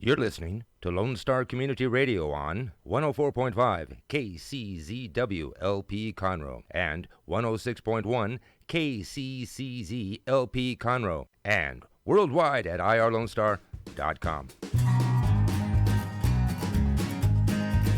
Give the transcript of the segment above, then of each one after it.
You're listening to Lone Star Community Radio on 104.5 KCZW LP Conroe and 106.1 KCCZ LP Conroe and worldwide at irlonestar.com.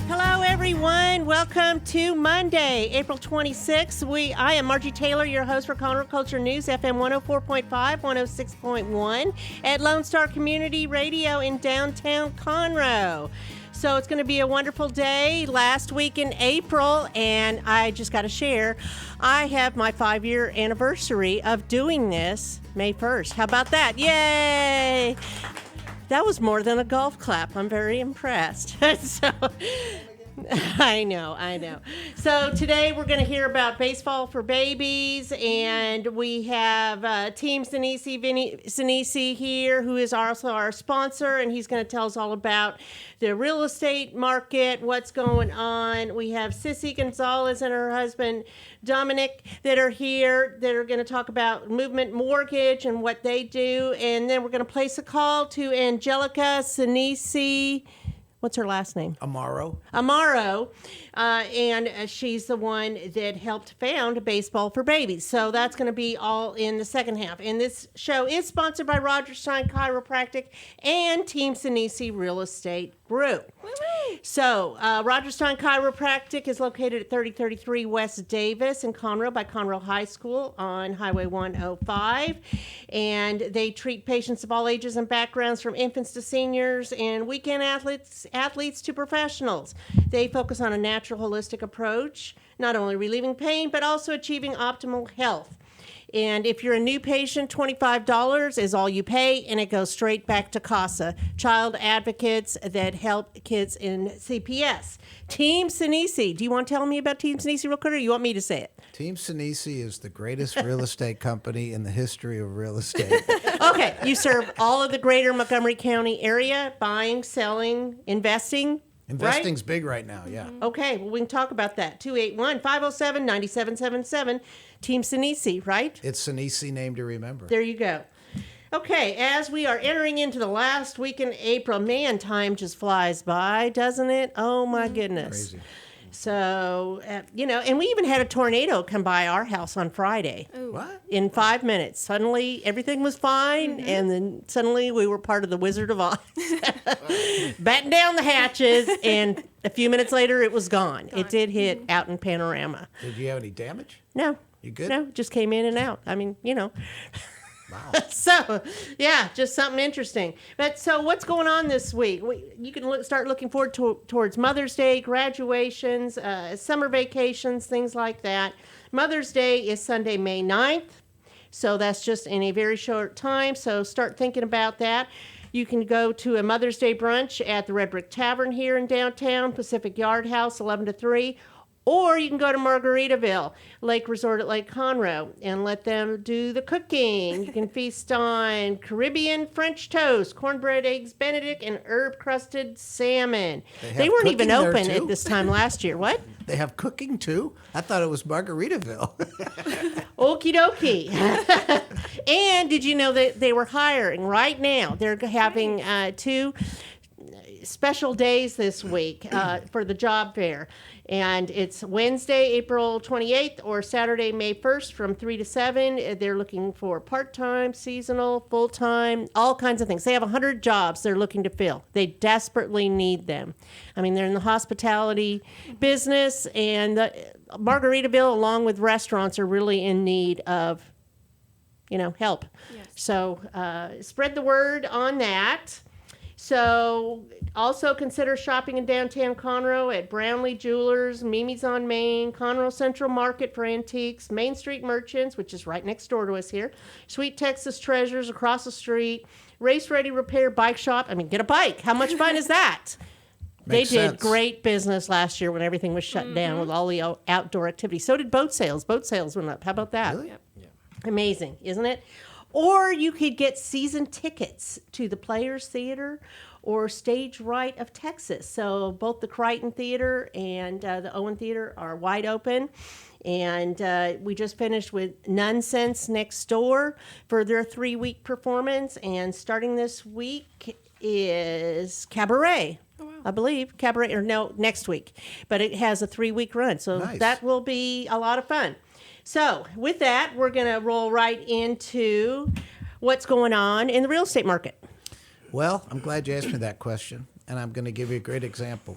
Hello, everyone. Welcome to Monday, April 26th. I am Margie Taylor, your host for Conroe Culture News, FM 104.5, 106.1 at Lone Star Community Radio in downtown Conroe. So it's going to be a wonderful day. Last week in April, and I just got to share, I have my 5-year anniversary of doing this May 1st. How about that? Yay! That was more than a golf clap. I'm very impressed. I know. So today we're going to hear about baseball for babies, and we have Team Sinisi, Vinny Sinisi here, who is also our sponsor, and he's going to tell us all about the real estate market, what's going on. We have Sissy Gonzales and her husband Dominic that are here that are going to talk about Movement Mortgage and what they do, and then we're going to place a call to Angelica Sinisi. What's her last name? Amaro. And she's the one that helped found Baseball for Babies. So that's going to be all in the second half. And this show is sponsored by Roger Stein Chiropractic and Team Sinisi Real Estate Group. Woo-hoo. So Roger Stein Chiropractic is located at 3033 West Davis in Conroe by Conroe High School on Highway 105. And they treat patients of all ages and backgrounds, from infants to seniors and weekend athletes to professionals. They focus on a natural, holistic approach, not only relieving pain, but also achieving optimal health. And if you're a new patient, $25 is all you pay, and it goes straight back to CASA, child advocates that help kids in CPS. Team Sinisi. Do you want to tell me about Team Sinisi real quick, or you want me to say it? Team Sinisi is the greatest real estate company in the history of real estate. Okay, you serve all of the greater Montgomery County area, buying, selling, investing. Investing's right? big right now, yeah. Okay, well, we can talk about that. 281-507-9777. Team Sinisi, right? It's Sinisi name to remember. There you go. Okay, as we are entering into the last week in April, man, time just flies by, doesn't it? Oh, my goodness. Crazy. So, and we even had a tornado come by our house on Friday. Ooh. What? In 5 minutes. Suddenly, everything was fine, and then suddenly we were part of the Wizard of Oz. Batten down the hatches, and a few minutes later, it was gone. It did hit out in Panorama. Did you have any damage? No. You good? No, just came in and out. I mean, Wow. So, yeah, just something interesting. But so what's going on this week? You can start looking forward towards Mother's Day, graduations, summer vacations, things like that. Mother's Day is Sunday, May 9th. So that's just in a very short time. So start thinking about that. You can go to a Mother's Day brunch at the Red Brick Tavern here in downtown, Pacific Yard House, 11 to 3. Or you can go to Margaritaville, Lake Resort at Lake Conroe, and let them do the cooking. You can feast on Caribbean French toast, cornbread, eggs Benedict, and herb-crusted salmon. They weren't even open at this time last year. What? They have cooking, too? I thought it was Margaritaville. Okie dokie. And did you know that they were hiring right now? They're having 2 special days this week for the job fair. And it's Wednesday, April 28th, or Saturday, May 1st from 3 to 7. They're looking for part-time, seasonal, full-time, all kinds of things. They have 100 jobs they're looking to fill. They desperately need them. I mean, they're in the hospitality business, and Margaritaville, along with restaurants, are really in need of, help. Yes. So spread the word on that. So also consider shopping in downtown Conroe at Brownlee Jewelers, Mimi's on Main, Conroe Central Market for antiques, Main Street Merchants, which is right next door to us here, Sweet Texas Treasures across the street, Race Ready Repair Bike Shop. I mean, get a bike. How much fun is that? They did great business last year when everything was shut down with all the outdoor activities. So did boat sales. Boat sales went up. How about that? Really? Yep. Yeah. Amazing, isn't it? Or you could get season tickets to the Players Theater or Stage Right of Texas. So both the Crichton Theater and the Owen Theater are wide open. And we just finished with Nonsense Next Door for their 3-week performance. And starting this week is Cabaret. Oh, wow. I believe Cabaret, or no, next week. But it has a 3-week run, so Nice. that will be a lot of fun. So with that, we're going to roll right into what's going on in the real estate market. Well, I'm glad you asked me that question, and I'm going to give you a great example.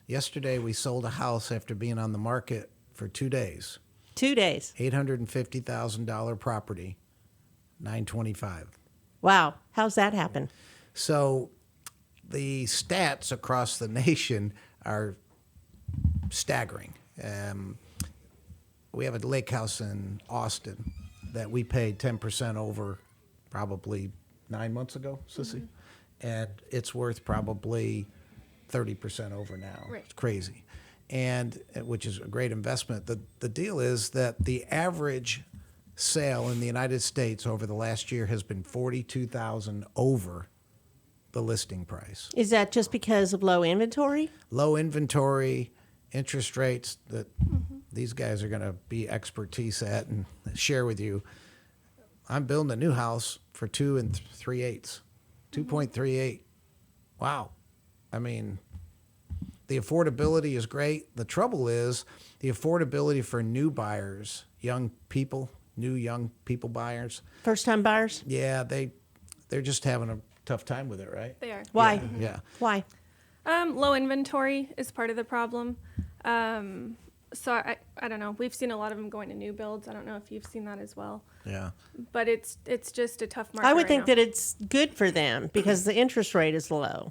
Yesterday, we sold a house after being on the market for 2 days. 2 days. $850,000 property, $925. Wow. How's that happen? So the stats across the nation are staggering. We have a lake house in Austin that we paid 10% over probably 9 months ago, Sissy. And it's worth probably 30% over now. Right. It's crazy. And which is a great investment. The deal is that the average sale in the United States over the last year has been $42,000 over the listing price. Is that just because of low inventory? Low inventory, interest rates that these guys are going to be expertise at and share with you. I'm building a new house for 2 3/8, 2.38. Wow. I mean, the affordability is great. The trouble is the affordability for new buyers, young people buyers. First-time buyers? Yeah, they're just having a tough time with it, right? They are. Why? Yeah. Why? Low inventory is part of the problem. So I don't know. We've seen a lot of them going to new builds. I don't know if you've seen that as well. Yeah. But it's just a tough market. I would right think now. that it's good for them because the interest rate is low.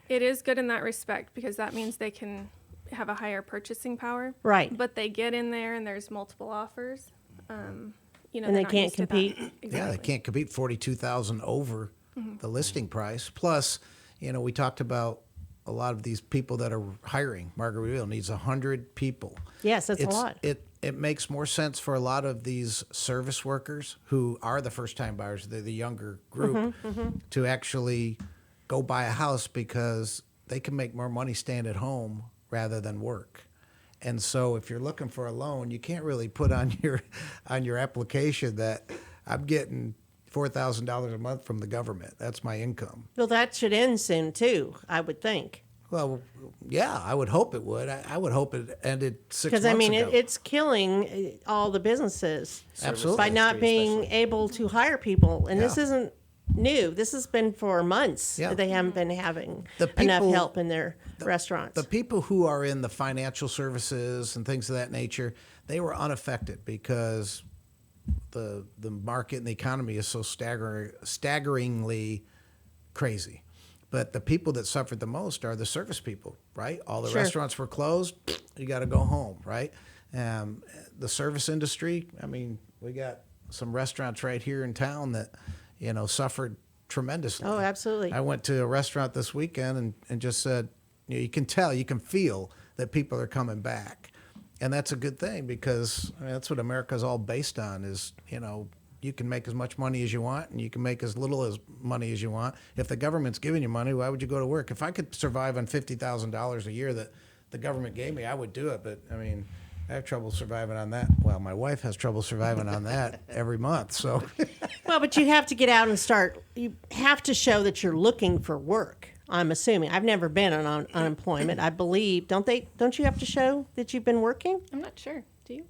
It is good in that respect because that means they can have a higher purchasing power. Right. But they get in there and there's multiple offers. You know, And they're they not can't used to that. compete. Exactly. Yeah, they can't compete 42,000 over the listing price. Plus, we talked about a lot of these people that are hiring. Margaritaville needs 100 people. Yes, that's a lot. It makes more sense for a lot of these service workers who are the first-time buyers, they're the younger group, to actually go buy a house because they can make more money staying at home rather than work. And so if you're looking for a loan, you can't really put on your application that I'm getting $4,000 a month from the government. That's my income. Well, that should end soon, too, I would think. Well, yeah, I would hope it would. I would hope it ended 6 months ago. Because, I mean, it's killing all the businesses Absolutely. by not being especially. able to hire people. And this Yeah. isn't new. This has been for months Yeah. that they haven't been having The enough people- help in their restaurants. The people who are in the financial services and things of that nature, they were unaffected because the market and the economy is so staggeringly crazy. But the people that suffered the most are the service people, right? All the Sure. restaurants were closed. You got to go home, right? The service industry, I mean, we got some restaurants right here in town that, suffered tremendously. Oh, absolutely. I went to a restaurant this weekend and just said, you can tell, you can feel that people are coming back. And that's a good thing because that's what America's all based on is, you can make as much money as you want and you can make as little as money as you want. If the government's giving you money, why would you go to work? If I could survive on $50,000 a year that the government gave me, I would do it. But, I mean, I have trouble surviving on that. Well, my wife has trouble surviving on that every month. So, Well, but you have to get out and start. You have to show that you're looking for work. I'm assuming. I've never been on unemployment. I believe. Don't you have to show that you've been working, I'm not sure. Do you?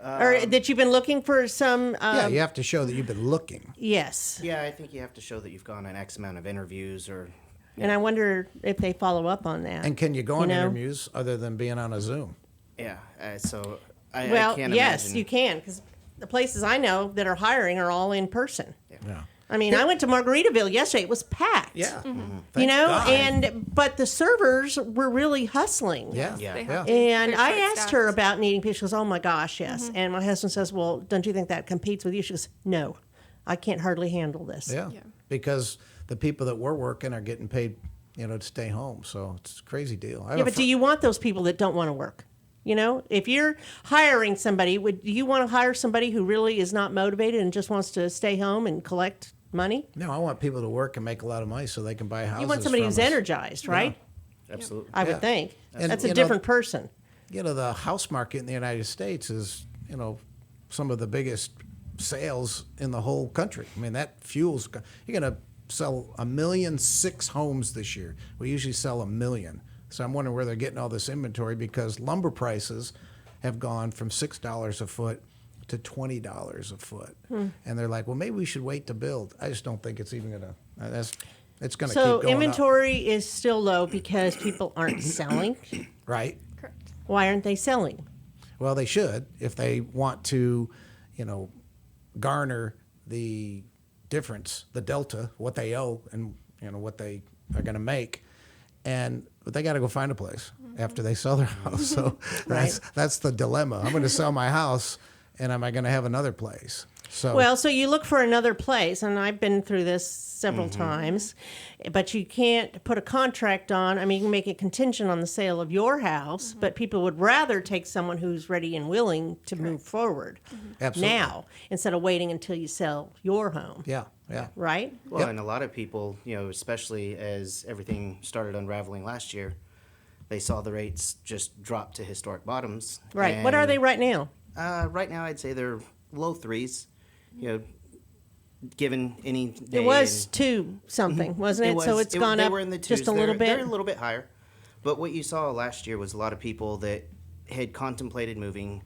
or that you've been looking for some? yeah, you have to show that you've been looking. Yes. Yeah, I think you have to show that you've gone an X amount of interviews or. And I wonder if they follow up on that. And can you go on You know? interviews other than being on a Zoom? Yeah, so I Well, can't yes, imagine. you can, because the places I know that are hiring are all in person. Yeah. I mean, I went to Margaritaville yesterday; it was packed. Yeah. You Thank know, God. but the servers were really hustling. Yeah. Yeah. They Yeah. have to. And They're I short asked her staffed. about needing people. She goes, "Oh my gosh, yes." And my husband says, "Well, don't you think that competes with you?" She goes, "No, I can't hardly handle this." Yeah. Yeah. Because the people that were working are getting paid, to stay home. So it's a crazy deal. I have Yeah, a but do you want those people that don't want to work? You know, if you're hiring somebody, do you want to hire somebody who really is not motivated and just wants to stay home and collect money? No, I want people to work and make a lot of money so they can buy houses. You want somebody from who's us. energized, right? Absolutely. I Yeah. would think. And, That's a you know, different person. The house market in the United States is, some of the biggest sales in the whole country. I mean, that fuels. You're gonna sell 1,000,006 homes this year. We usually sell 1 million. So I'm wondering where they're getting all this inventory, because lumber prices have gone from $6 a foot to $20 a foot. And they're like, well, maybe we should wait to build. I just don't think it's even going to, it's going to So keep going inventory is still low because people aren't selling. up. Right? Correct. Why aren't they selling? Well, they should, if they want to, garner the difference, the delta, what they owe and, what they are going to make. But they got to go find a place after they sell their house. So that's the dilemma. I'm going to sell my house, and am I going to have another place? So you look for another place, and I've been through this several times, but you can't put a contract on. I mean, you can make a contingent on the sale of your house, but people would rather take someone who's ready and willing to move forward Absolutely. now instead of waiting until you sell your home. Yeah. Right? Well, Yep. and a lot of people, especially as everything started unraveling last year, they saw the rates just drop to historic bottoms. Right. What are they right now? Right now, I'd say they're low threes. Given any day. It was 2 something, wasn't it? So it's gone they up were in the just twos. a little They're bit. a little bit higher. But what you saw last year was a lot of people that had contemplated moving,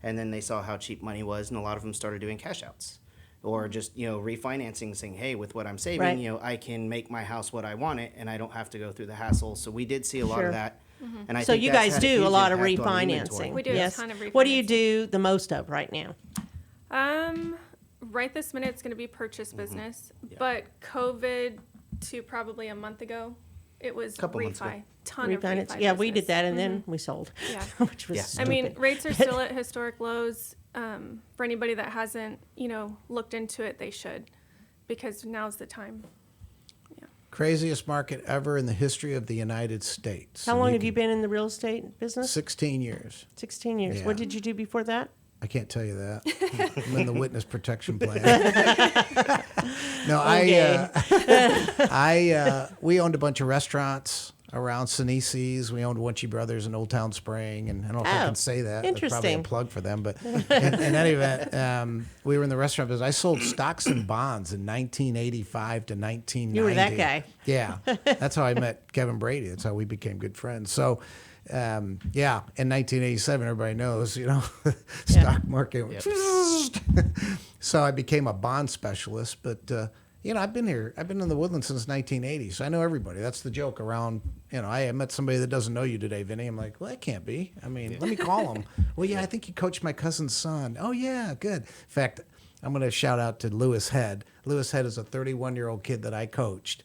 and then they saw how cheap money was, and a lot of them started doing cash outs. Or just, refinancing, saying, hey, with what I'm saving, Right. I can make my house what I want it, and I don't have to go through the hassle. So we did see a lot Sure. of that. And I So think you that's guys had a do a huge lot of impact on refinancing. inventory. We do a Yes. ton of What do you refinancing. do the most of right now? Right this minute, it's going to be purchase business. But COVID to probably a month ago, it was Couple months ago. refi. Ton of Refinance. refi Yeah, we business. did that, and then we sold. Yeah. Which was Yeah. stupid. I mean, rates are still at historic lows. For anybody that hasn't, looked into it, they should, because now's the time. Craziest market ever in the history of the United States. How And long have you been in the real estate business? 16 years. 16 years. Yeah. What did you do before that? I can't tell you that. I'm in the witness protection plan. No, Okay. we owned a bunch of restaurants around Sinisi's. We owned Winchy Brothers in Old Town Spring, and I don't know if I Oh, can say that. That's probably a interesting. plug for them, but in any event, we were in the restaurant business. I sold stocks and bonds in 1985 to 1990. You were that guy. Yeah, that's how I met Kevin Brady. That's how we became good friends. So, in 1987, everybody knows, stock market. So I became a bond specialist, but I've been here. I've been in the Woodlands since 1980, so I know everybody. That's the joke around. I met somebody that doesn't know you today, Vinny. I'm like, well, that can't be. I mean, let me call him. Well, yeah, I think you coached my cousin's son. Oh, yeah, good. In fact, I'm going to shout out to Lewis Head. Lewis Head is a 31-year-old kid that I coached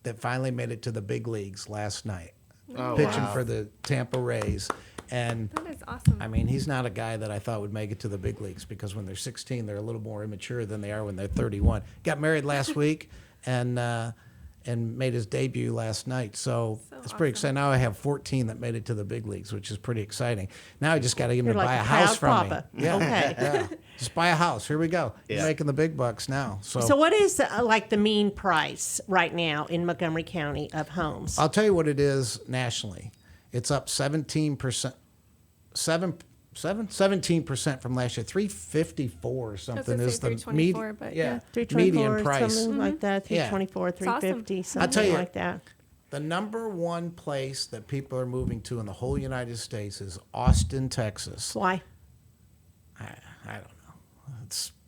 that finally made it to the big leagues last night, pitching for the Tampa Rays. And That is awesome. I mean, he's not a guy that I thought would make it to the big leagues, because when they're 16, they're a little more immature than they are when they're 31. Got married last week and made his debut last night. So it's pretty awesome. exciting. Now I have 14 that made it to the big leagues, which is pretty exciting. Now I just got to get him You're to like buy a a house proud from papa. me. Yeah, Okay. yeah. Just buy a house. Here we go. You're Yeah. making the big bucks now. So what is like the mean price right now in Montgomery County of homes? I'll tell you what it is nationally. It's up 17%. 17% from last year. 354 or something say is the 324, but yeah. 324, median price. something like that. 324, awesome. 350, I'll something tell you, like that. The number one place that people are moving to in the whole United States is Austin, Texas. Why? I don't know.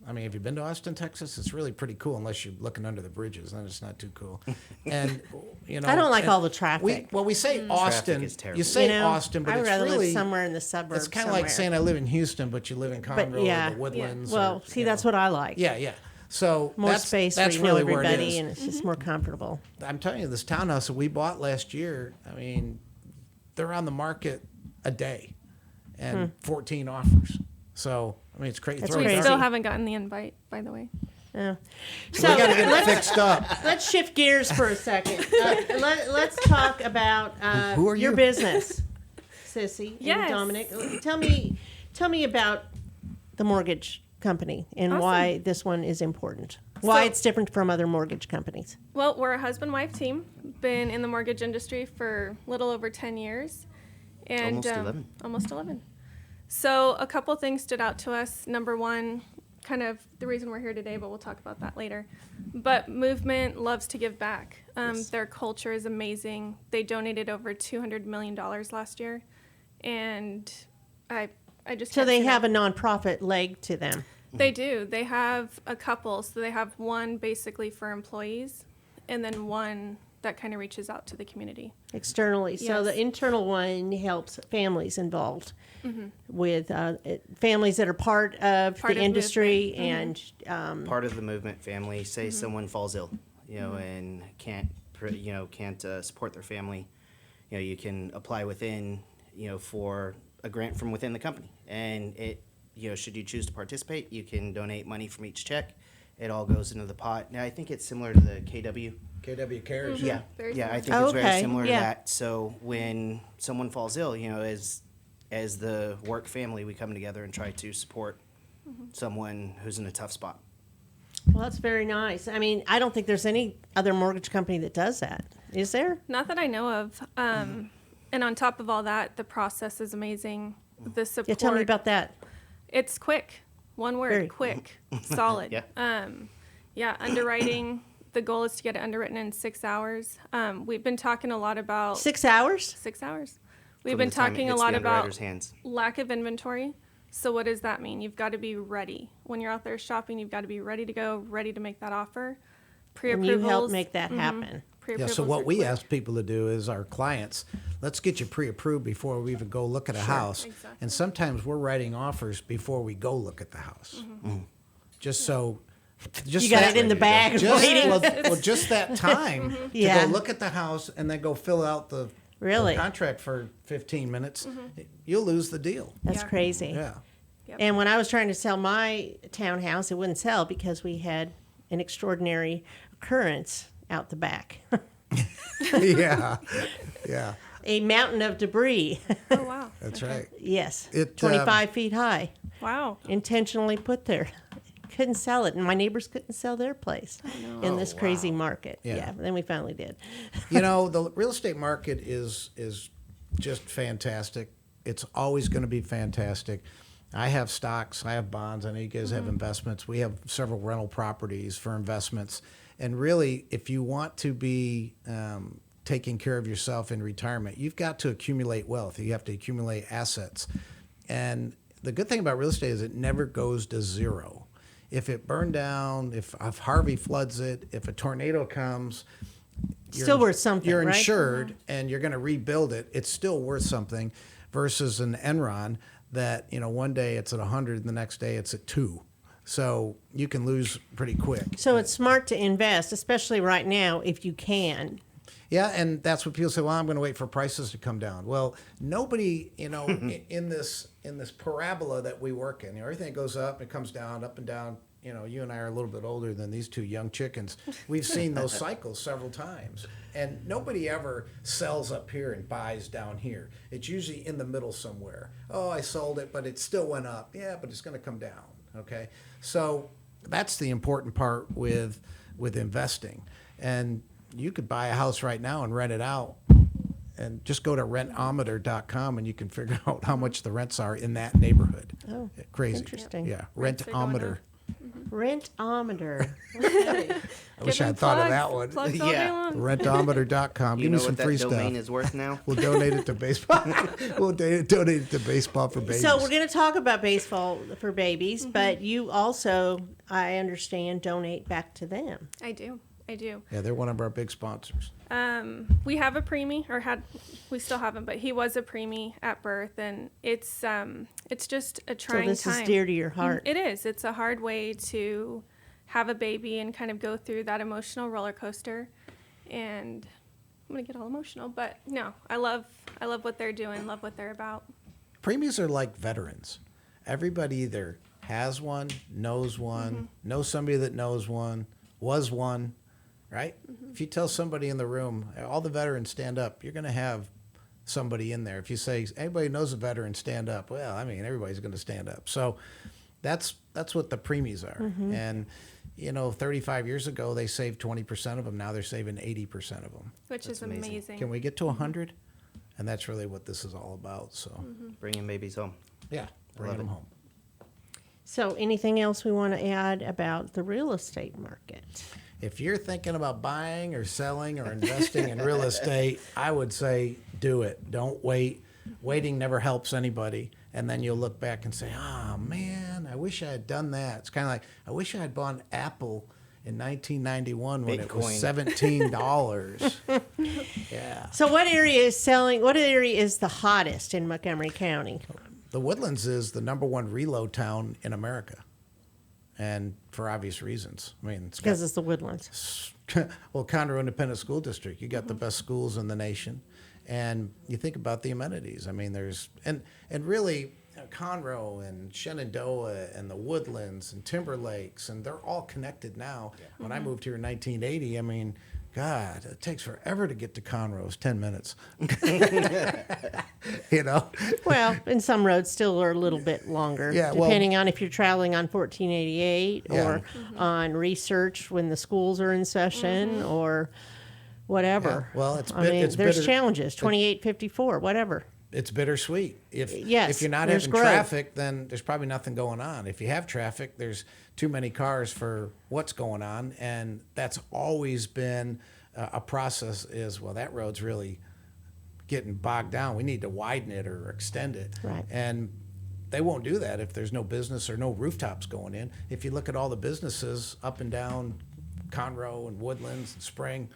I mean, have you been to Austin, Texas? It's really pretty cool, unless you're looking under the bridges. Then it's not too cool. And I don't like and all the traffic. We say Austin. is terrible. You say You know, Austin, but I would it's rather really live somewhere in the suburbs. It's kind of like saying I live in Houston, but you live in Conroe yeah, or the Woodlands. well, or, see, that's what I like. Yeah. So More that's, space that's where you know really where it everybody, is. and it's just more comfortable. I'm telling you, this townhouse that we bought last year, I mean, they're on the market a day, and 14 offers. So I mean, it's crazy. That's Throw a We crazy. still dart. haven't gotten the invite, by the way. Yeah. We So got to get it fixed up. let's shift gears for a second. Let's talk about Who are your you? business, Sissy and Yes. Dominic. Tell me about the mortgage company and Awesome. why this one is important. Why So- it's different from other mortgage companies. Well, we're a husband-wife team. Been in the mortgage industry for a little over 10 years. And Almost 11. Almost 11. So a couple things stood out to us. Number one, kind of the reason we're here today, but we'll talk about that later. But Movement loves to give back. Their culture is amazing. They donated over $200 million last year. And I just So can't they say have no. a nonprofit leg to them. They do. They have a couple. So they have one basically for employees and then one that kind of reaches out to the community. Externally. So Yes. the internal one helps families involved with families that are part of Part the of industry Movement. and Part of the Movement family, say someone falls ill, and can't support their family, you can apply within, for a grant from within the company, and it, should you choose to participate, you can donate money from each check. It all goes into the pot. Now I think it's similar to the KW. KW Cares. Yeah, Very yeah, I similar. think Oh, it's very okay, similar to yeah. that. So when someone falls ill, as the work family, we come together and try to support someone who's in a tough spot. well, that's very nice. I mean, I don't think there's any other mortgage company that does that. Is there? Not that I know of. And on top of all that, the process is amazing. The support. Yeah, tell me about that. It's quick. One word, Very. quick. Solid. Yeah. Underwriting. The goal is to get it underwritten in 6 hours. We've been talking a lot about 6 hours? 6 hours. We've From been the time it talking a hits lot the about underwriter's hands. lack of inventory. So what does that mean? You've got to be ready. When you're out there shopping, you've got to be ready to go, ready to make that offer. And Pre-approvals. you help make that happen. Yeah, Pre-approvals so what are we quick. ask people to do is our clients, let's get you pre-approved before we even go look at a house. exactly. And sometimes we're writing offers before we go look at the house. Just so, just You got that- it in the bag just, waiting. well, just that time to Yeah. go look at the house and then go fill out the Really? contract for 15 minutes, you'll lose the deal. That's Yeah. crazy. Yeah. Yep. And when I was trying to sell my townhouse, it wouldn't sell because we had an extraordinary occurrence out the back. Yeah. Yeah. A mountain of debris. Oh, wow. That's right. Yes. It, 25 feet high. Wow. Intentionally put there. Couldn't sell it. And my neighbors couldn't sell their place in this Oh, crazy wow. market. Yeah. Yeah. Then we finally did. The real estate market is just fantastic. It's always going to be fantastic. I have stocks, I have bonds, I know you guys have investments. We have several rental properties for investments. And really, if you want to be taking care of yourself in retirement, you've got to accumulate wealth. You have to accumulate assets. And the good thing about real estate is it never goes to zero. If it burned down, if Harvey floods it, if a tornado comes, Still worth something, You're right? insured, and you're going to rebuild it. It's still worth something, versus an Enron that one day it's at 100, and the next day it's at 2. So you can lose pretty quick. So it's smart to invest, especially right now, if you can. Yeah, and that's what people say. Well, I'm going to wait for prices to come down. Well, nobody, in this parabola that we work in, everything goes up, it comes down, up and down. You and I are a little bit older than these two young chickens. We've seen those cycles several times, and nobody ever sells up here and buys down here. It's usually in the middle somewhere. Oh, I sold it, but it still went up. Yeah, but it's going to come down. Okay, so that's the important part with investing. And you could buy a house right now and rent it out, and just go to rentometer.com and you can figure out how much the rents are in that neighborhood. Oh, Crazy. interesting. Yeah, Rents are going rentometer. up. Rentometer. I wish Giving I'd thought of plugs- that one. Plugs all day Yeah. long. Rentometer.com. You Give me know some what that free domain stuff. is worth now? We'll donate it to baseball. We'll donate it to baseball for babies. So we're going to talk about baseball for babies, but you also, I understand, donate back to them. I do. Yeah, they're one of our big sponsors. We have a preemie, we still haven't, but he was a preemie at birth, and it's just a So trying this time. is dear to your heart. It is. It's a hard way to have a baby and kind of go through that emotional roller coaster. And I'm gonna get all emotional, but no, I love what they're doing, love what they're about. Preemies are like veterans. Everybody either has one, knows one, knows somebody that knows one, was one, right? If you tell somebody in the room, all the veterans stand up, you're going to have somebody in there. If you say, anybody knows a veteran, stand up. Well, I mean, everybody's going to stand up. So that's what the preemies are. And, 35 years ago, they saved 20% of them. Now they're saving 80% of them. Which That's is amazing. amazing. Can we get to 100? And that's really what this is all about. So, Bringing babies home. yeah, bring Love them it. home. So anything else we want to add about the real estate market? If you're thinking about buying or selling or investing in real estate, I would say do it. Don't wait. Waiting never helps anybody. And then you'll look back and say, oh, man, I wish I had done that. It's kind of like, I wish I had bought Apple in 1991 when it was $17. Yeah. So what area is selling? What area is the hottest in Montgomery County? The Woodlands is the #1 reload town in America. And for obvious reasons. I mean, it's Because it's the Woodlands. well, Conroe Independent School District, you got the best schools in the nation. And you think about the amenities. I mean, there's, and really, Conroe and Shenandoah and the Woodlands and Timber Lakes, and they're all connected now. Yeah. When I moved here in 1980, I mean, God, it takes forever to get to Conroe. It's 10 minutes. You know? Well, and some roads still are a little bit longer, depending on if you're traveling on 1488 or on research when the schools are in session or whatever. Yeah. Well, there's bitter, challenges, 2854, whatever. It's bittersweet. If you're not there's having growth. traffic, then there's probably nothing going on. If you have traffic, there's too many cars for what's going on, and that's always been a process. Is well, that road's really getting bogged down. We need to widen it or extend it. Right. And they won't do that if there's no business or no rooftops going in. If you look at all the businesses up and down Conroe and Woodlands and Spring,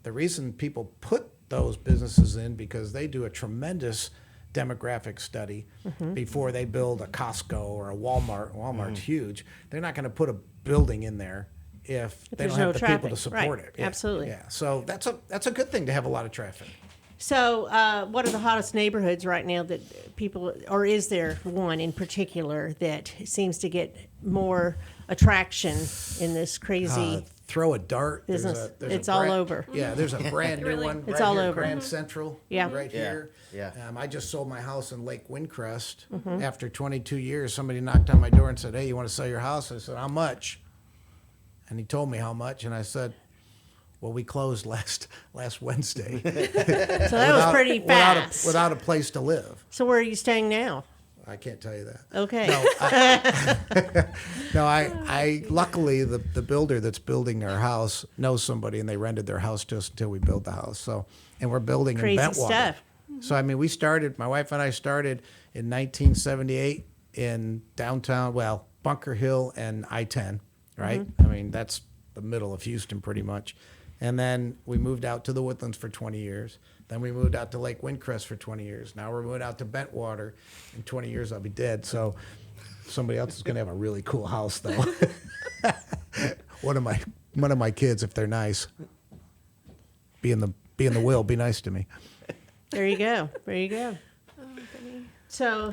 the reason people put those businesses in because they do a tremendous demographic study before they build a Costco or a Walmart. Walmart's huge. They're not going to put a building in there if they don't have the people to support it. Yeah. Absolutely. Yeah. So that's a good thing to have a lot of traffic. So what are the hottest neighborhoods right now that people, or is there one in particular that seems to get more attraction in this crazy Throw a dart. business? It's all over. Yeah, there's a brand new one It's right all here, over. Grand Central, Yeah. right here. Yeah. I just sold my house in Lake Windcrest. After 22 years, somebody knocked on my door and said, hey, you want to sell your house? I said, how much? And he told me how much, and I said, well, we closed last Wednesday. So that was pretty fast. Without a place to live. So where are you staying now? I can't tell you that. Okay. No, I luckily the builder that's building our house knows somebody, and they rented their house to us until we build the house. So, and we're building Crazy in Bentwater. stuff. So I mean, my wife and I started in 1978 in downtown, Bunker Hill and I-10, right? I mean, that's the middle of Houston pretty much. And then we moved out to the Woodlands for 20 years. Then we moved out to Lake Windcrest for 20 years. Now we're moving out to Bentwater. In 20 years, I'll be dead. So somebody else is going to have a really cool house, though. One of my kids, if they're nice, be in the will, be nice to me. There you go. There you go. So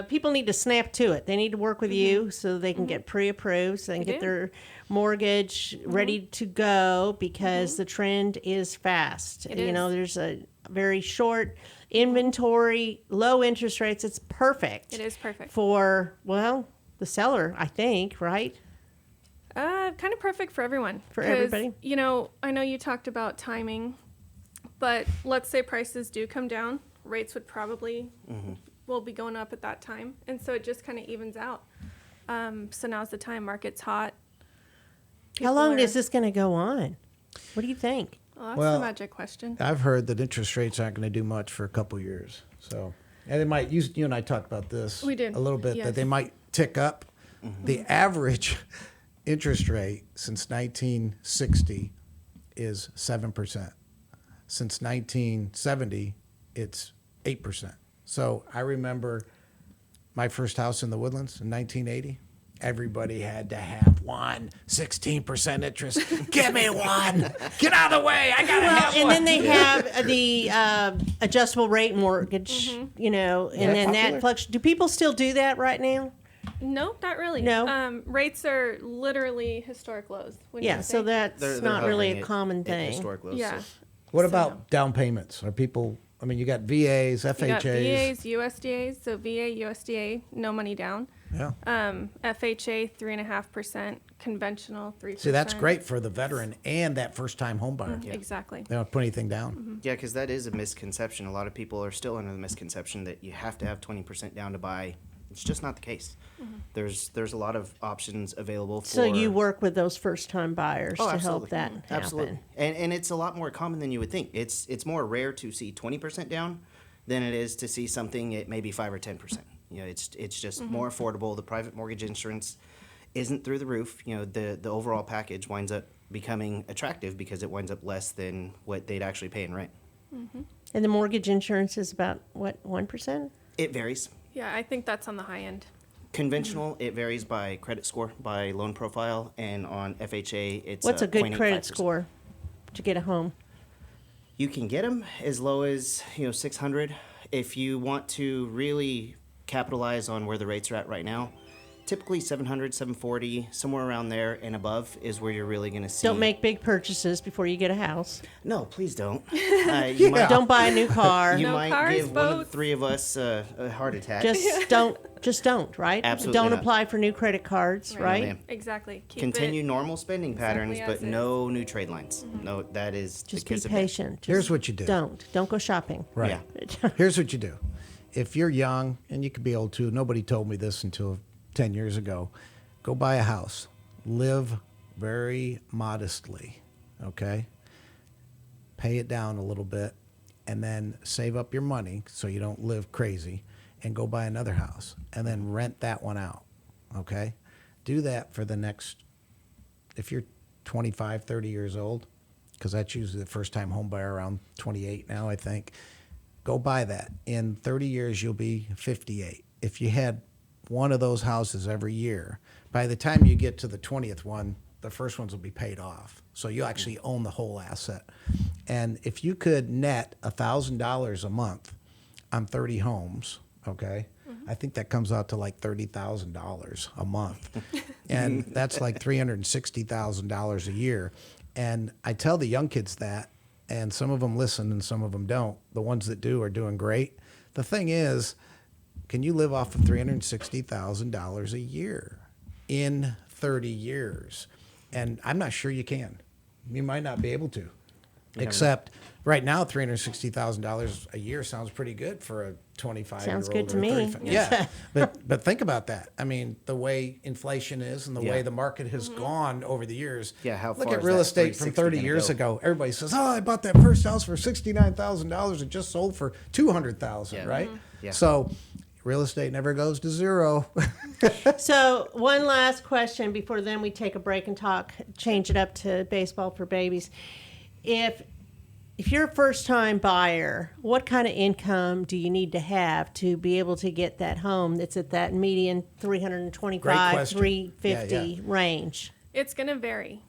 people need to snap to it. They need to work with you so they can get pre-approved, so they can get their mortgage ready to go because the trend is fast. There's a very short inventory, low interest rates. It's perfect. It is perfect. For, the seller, I think, right? Kind of perfect for everyone. For everybody. I know you talked about timing, but let's say prices do come down. Rates would probably will be going up at that time. And so it just kind of evens out. So now's the time. Market's hot. How long is this going to go on? What do you think? Well, that's the magic question. I've heard that interest rates aren't going to do much for a couple years. So, and they might, you and I talked about this We did. a little bit, Yes. that they might tick up. The average interest rate since 1960 is 7%. Since 1970, it's 8%. So I remember my first house in the Woodlands in 1980. Everybody had to have 16% interest. Give me one. Get out of the way. I got to have one. And then they have the adjustable rate mortgage, and then that fluctuates. Do people still do that right now? No, not really. No? Rates are literally historic lows. Yeah, so that's They're not really hovering a common at thing. historic lows, Yeah. so. What about down payments? Are people, you got VAs, FHAs. You got VAs, USDAs. So VA, USDA, no money down. Yeah. FHA, 3.5%. Conventional, 3%. See, that's great for the veteran and that first-time home buyer. Exactly. They don't put anything down. Yeah, because that is a misconception. A lot of people are still under the misconception that you have to have 20% down to buy It's just not the case. There's a lot of options available for. So you work with those first-time buyers to help that happen. Absolutely. And it's a lot more common than you would think. It's more rare to see 20% down than it is to see something at maybe 5 or 10%. You know, it's just more affordable. The private mortgage insurance isn't through the roof. You know, the overall package winds up becoming attractive because it winds up less than what they'd actually pay in rent. And the mortgage insurance is about, what, 1%? It varies. Yeah, I think that's on the high end. Conventional, it varies by credit score, by loan profile, and on FHA, it's What's a good credit 0.85%. score to get a home? You can get them as low as 600. If you want to really capitalize on where the rates are at right now, typically 700, 740, somewhere around there and above is where you're really going to see. Don't make big purchases before you get a house. No, please don't. You might, Don't buy a new car. you No might cars, give one of the boats. three of us a heart attack. Just don't, right? Absolutely Don't not. apply for new credit cards, right? ma'am. Exactly. Keep Continue it. normal spending patterns, exactly but as no new trade lines. No, that is Just the be kiss of death. patient. Here's Just what you do. Don't go shopping. Right. Yeah. Here's what you do. If you're young, and you could be old too, nobody told me this until 10 years ago. Go buy a house. Live very modestly, okay? Pay it down a little bit, and then save up your money so you don't live crazy, and go buy another house, and then rent that one out, okay? Do that for the next, if you're 25, 30 years old, because that's usually the first time home buyer around 28 now, I think. Go buy that. In 30 years, you'll be 58. If you had one of those houses every year, by the time you get to the 20th one, the first ones will be paid off. So you actually own the whole asset. And if you could net $1,000 a month on 30 homes, okay, I think that comes out to like $30,000 a month. And that's like $360,000 a year. And I tell the young kids that, and some of them listen and some of them don't. The ones that do are doing great. The thing is, can you live off of $360,000 a year in 30 years? And I'm not sure you can. You might not be able to. Except right now, $360,000 a year sounds pretty good for a 25-year-old. Sounds good to or me. 35. Yeah, but think about that. I mean, the way inflation is and the way the market has gone over the years. Yeah, how Look far at is real that estate from 360 30 gonna years go? ago. Everybody says, "Oh, I bought that first house for $69,000. It just sold for $200,000." Yeah. Right? Yeah. So, real estate never goes to zero. So one last question before then we take a break and change it up to baseball for babies. If you're a first-time buyer, what kind of income do you need to have to be able to get that home that's at that median Great 325, question. 350 Yeah. range? It's going to vary.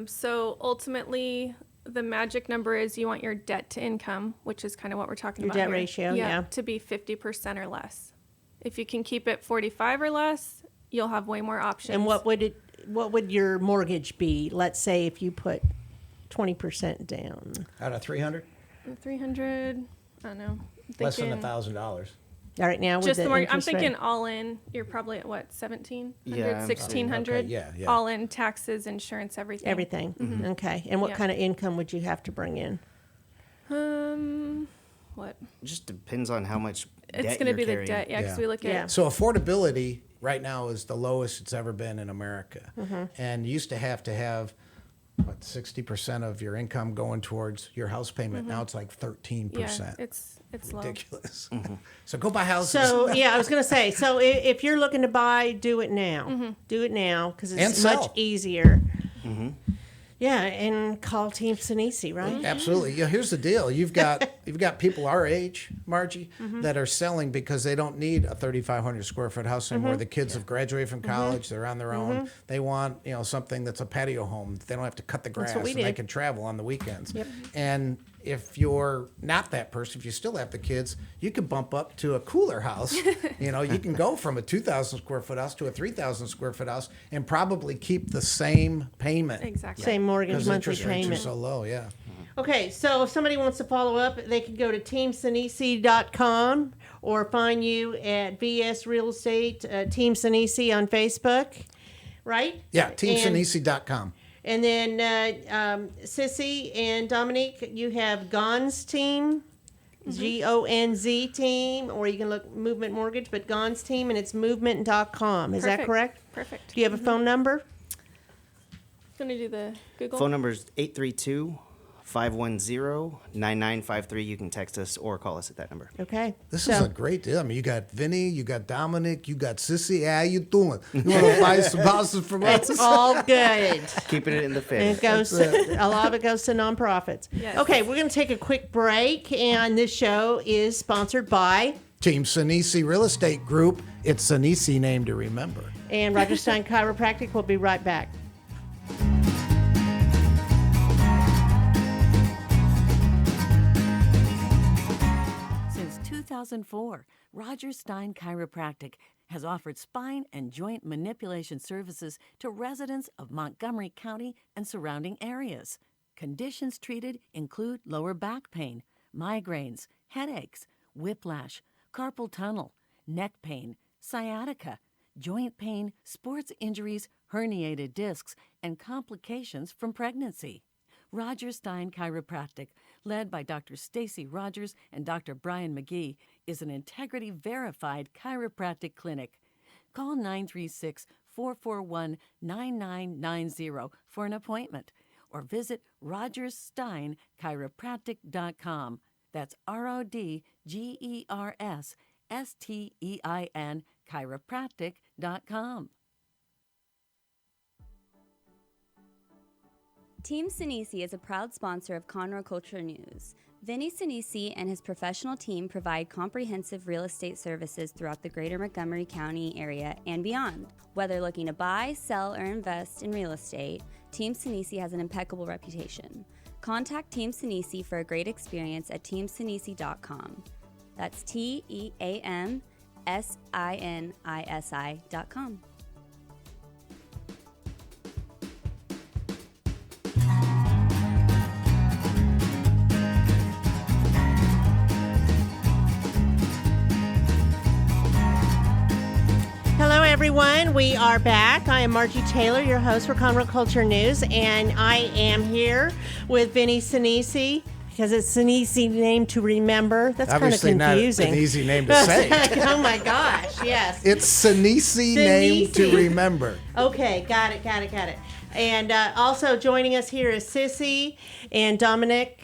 So ultimately, the magic number is you want your debt to income, which is kind of what we're talking Your about debt here. ratio, yeah. To be 50% or less. If you can keep it 45 or less, you'll have way more options. And what would your mortgage be? Let's say if you put 20% down. Out of 300, 300, I don't know. less than Thinking- $1,000. All right, now with Just the the mortgage. I'm interest rate. thinking all in, you're probably at what, 1,700, Yeah, I'm 1,600? Okay, yeah. All in taxes, insurance, everything. Everything. Okay. And what Yeah. kind of income would you have to bring in? What? Just depends on how much It's debt going to you're be the carrying. debt, yeah, because Yeah. we look Yeah. at So affordability right now is the lowest it's ever been in America. And you used to have, what, 60% of your income going towards your house payment. Now it's like 13%. yeah, it's low. Ridiculous. So go buy houses. So yeah, I was going to say. So if you're looking to buy, do it now. Do it now because And it's sell. much easier. Yeah, and call Team Sinisi, right? Absolutely. Yeah, here's the deal. You've got people our age, Margie, that are selling because they don't need a 3,500 square foot house anymore. The kids have graduated from college. They're on their own. They want, something that's a patio home. They don't have to cut the grass what we and they did. can travel on the weekends. Yep. And if you're not that person, if you still have the kids, you can bump up to a cooler house. You can go from a 2,000 square foot house to a 3,000 square foot house and probably keep the same payment. Exactly. Same mortgage Because monthly interest rates are payment. so low, yeah. Okay, so if somebody wants to follow up, they can go to teamsinisi.com or find you at VS Real Estate, Team Sinisi on Facebook, right? Yeah, And- teamsinisi.com. And then Sissy and Dominique, you have Gon's team. Gonz Team, or you can look Movement Mortgage, but Gonz Team, and it's movement.com. Is that Perfect. correct? Perfect. Do you have a phone number? Going to do the Google? Phone number is 832-510-9953. You can text us or call us at that number. Okay. This So- is a great deal. I mean, you got Vinny, you got Dominic, you got Sissy. How you doing? You want to buy some houses from us? It's all good. Keeping it in the And family. it goes. A lot of it goes to nonprofits. Yes. Okay, we're going to take a quick break, and this show is sponsored by Team Sinisi Real Estate Group. It's Sinisi name to remember. and Roger Stein Chiropractic. We'll be right back. Since 2004, Roger Stein Chiropractic has offered spine and joint manipulation services to residents of Montgomery County and surrounding areas. Conditions treated include lower back pain, migraines, headaches, whiplash, carpal tunnel, neck pain, sciatica, joint pain, sports injuries, herniated discs, and complications from pregnancy. Roger Stein Chiropractic, led by Dr. Stacy Rogers and Dr. Brian McGee, is an integrity-verified chiropractic clinic. Call 936-441-9990 for an appointment or visit rogerssteinchiropractic.com. That's RODGERSSTEIN chiropractic.com. Team Sinisi is a proud sponsor of Conroe Culture News. Vinny Sinisi and his professional team provide comprehensive real estate services throughout the greater Montgomery County area and beyond. Whether looking to buy, sell, or invest in real estate, Team Sinisi has an impeccable reputation. Contact Team Sinisi for a great experience at teamsinisi.com. That's TEAMSINISI.com. Hello, everyone. We are back. I am Margie Taylor, your host for Conroe Culture News, and I am here with Vinny Sinisi, because it's Sinisi name to remember. That's kind of Obviously confusing. not an easy name to say. Oh my gosh, yes. It's Sinisi name to Sinisi. remember. Okay, got it. And also joining us here is Sissy and Dominic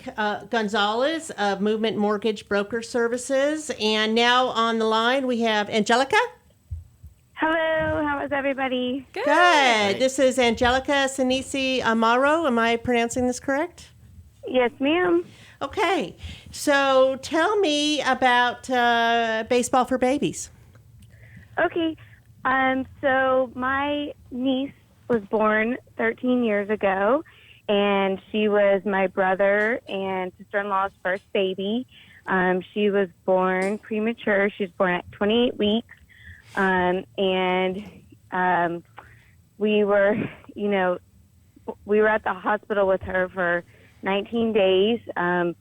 Gonzales of Movement Mortgage Broker Services. And now on the line we have Angelica. Hello, how is everybody? Good. This is Angelica Sinisi-Amaro. Am I pronouncing this correct? Yes, ma'am. Okay. So tell me about Baseball for Babies. Okay, so my niece was born 13 years ago, and she was my brother and sister-in-law's first baby. She was born premature. She was born at 28 weeks. And we were at the hospital with her for 19 days. I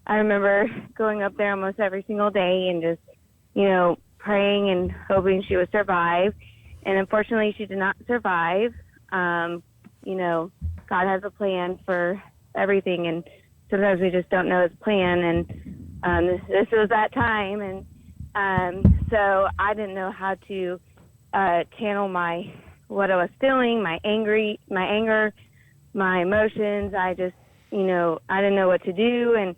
remember going up there almost every single day and just, praying and hoping she would survive. And unfortunately, she did not survive. God has a plan for everything, and sometimes we just don't know his plan. And this was that time, and so I didn't know how to channel what I was feeling, my anger, my emotions. I just, I didn't know what to do. And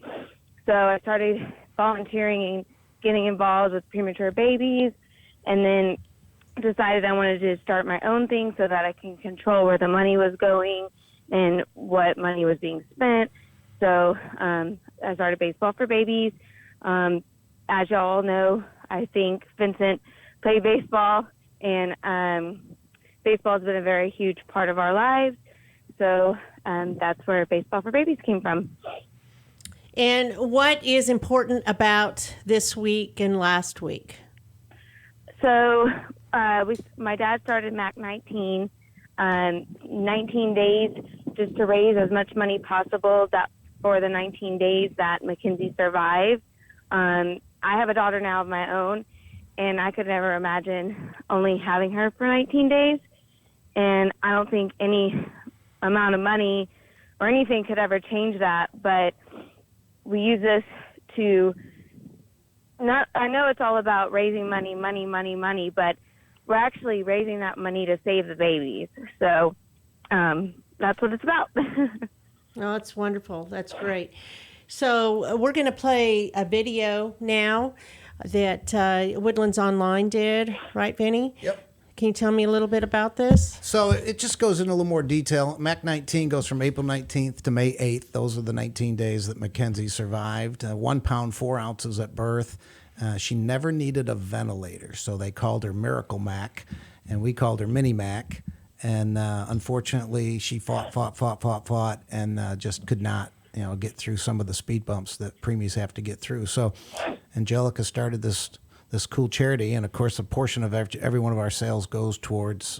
so I started volunteering and getting involved with premature babies, and then decided I wanted to start my own thing so that I can control where the money was going and what money was being spent. So I started Baseball for Babies. As y'all know, I think Vincent played baseball, and baseball has been a very huge part of our lives. So that's where Baseball for Babies came from. And what is important about this week and last week? So my dad started MAC 19, 19 days just to raise as much money possible that for the 19 days that Mackenzie survived. I have a daughter now of my own, and I could never imagine only having her for 19 days. And I don't think any amount of money or anything could ever change that. But we use this to I know it's all about raising money, but we're actually raising that money to save the babies. So that's what it's about. Oh, that's wonderful. That's great. So we're going to play a video now that Woodlands Online did, right, Vinny? Yep. Can you tell me a little bit about this? So it just goes into a little more detail. MAC 19 goes from April 19th to May 8th. Those are the 19 days that Mackenzie survived. 1 pound, 4 ounces at birth. She never needed a ventilator, so they called her Miracle Mac, and we called her Mini Mac. And unfortunately, she fought, and just could not, get through some of the speed bumps that preemies have to get through. So Angelica started this cool charity, and of course a portion of every one of our sales goes towards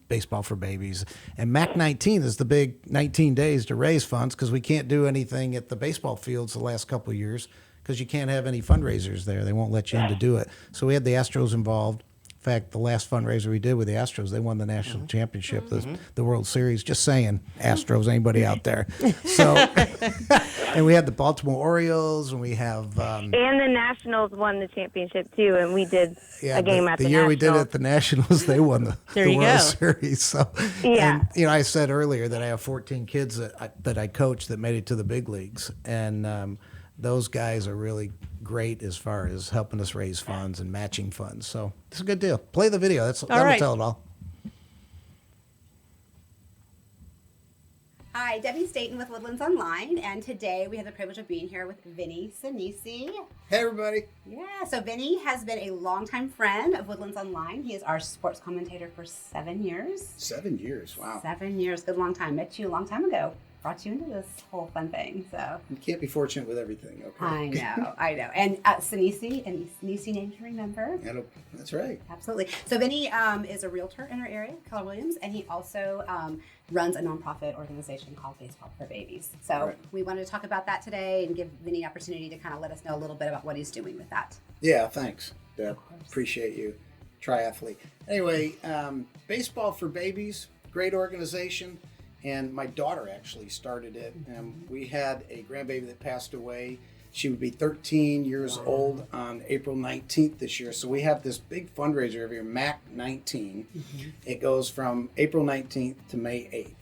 Baseball for Babies. And MAC 19 is the big 19 days to raise funds, because we can't do anything at the baseball fields the last couple of years because you can't have any fundraisers there. They won't let you in to do it. So we had the Astros involved. In fact, the last fundraiser we did with the Astros, they won the national championship, the World Series. Just saying, Astros, anybody out there? So, and we had the Baltimore Orioles, and we have And the Nationals won the championship too, and we did a game at the year Nationals. we did it at the Nationals, they won the World Series. So, Yeah. And I said earlier that I have 14 kids that I coach that made it to the big leagues, and those guys are really great as far as helping us raise funds and matching funds. So it's a good deal. Play the video. That'll tell it all. Hi, Debbie Staten with Woodlands Online, and today we have the privilege of being here with Vinny Sinisi. Hey, everybody. Yeah, so Vinny has been a longtime friend of Woodlands Online. He is our sports commentator for 7 years. 7 years, wow. 7 years, good long time. Met you a long time ago. Brought you into this whole fun thing, so. You can't be fortunate with everything, okay? I know. And Sinisi, and Sinisi name to remember. That's right. Absolutely. So Vinny is a realtor in our area, Keller Williams, and he also runs a nonprofit organization called Baseball for Babies. So we wanted to talk about that today and give Vinny the opportunity to kind of let us know a little bit about what he's doing with that. Yeah, thanks, Deb. Appreciate you, triathlete. Anyway, Baseball for Babies, great organization. And my daughter actually started it. We had a grandbaby that passed away. She would be 13 years old on April 19th this year. So we have this big fundraiser every year, MAC 19. It goes from April 19th to May 8th.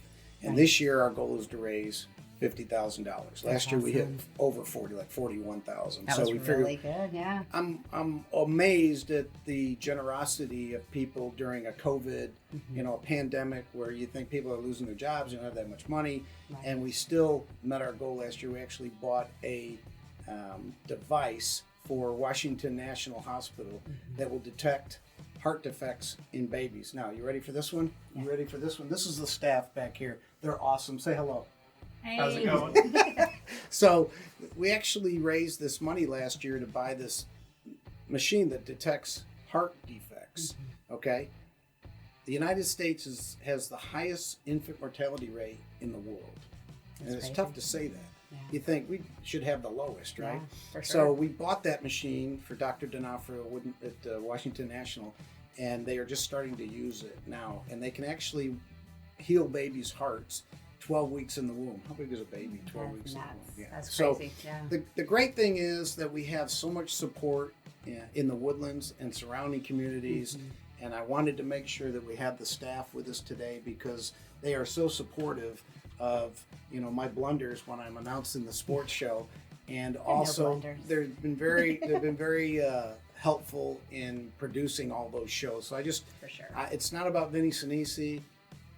And this year our goal is to raise $50,000. Last year we hit over 40, like 41,000. That was really good, yeah. I'm amazed at the generosity of people during a COVID, a pandemic where you think people are losing their jobs, you don't have that much money, and we still met our goal last year. We actually bought a device for Washington National Hospital that will detect heart defects in babies. Now, you ready for this one? You ready for this one? This is the staff back here. They're awesome. Say hello. Hey. How's it going? So we actually raised this money last year to buy this machine that detects heart defects. Okay, the United States has the highest infant mortality rate in the world, and it's tough to say that. Yeah. You think we should have the lowest, right? Yeah, for sure. So we bought that machine for Dr. D'Onofrio at Washington National, and they are just starting to use it now, and they can actually heal babies' hearts 12 weeks in the womb. How big is a baby? 12 weeks in the womb. Yeah. That's so crazy. Yeah. The great thing is that we have so much support in the Woodlands and surrounding communities, and I wanted to make sure that we had the staff with us today because they are so supportive of my blunders when I'm announcing the sports show, and also they've been very helpful in producing all those shows. So it's not about Vinny Sinisi.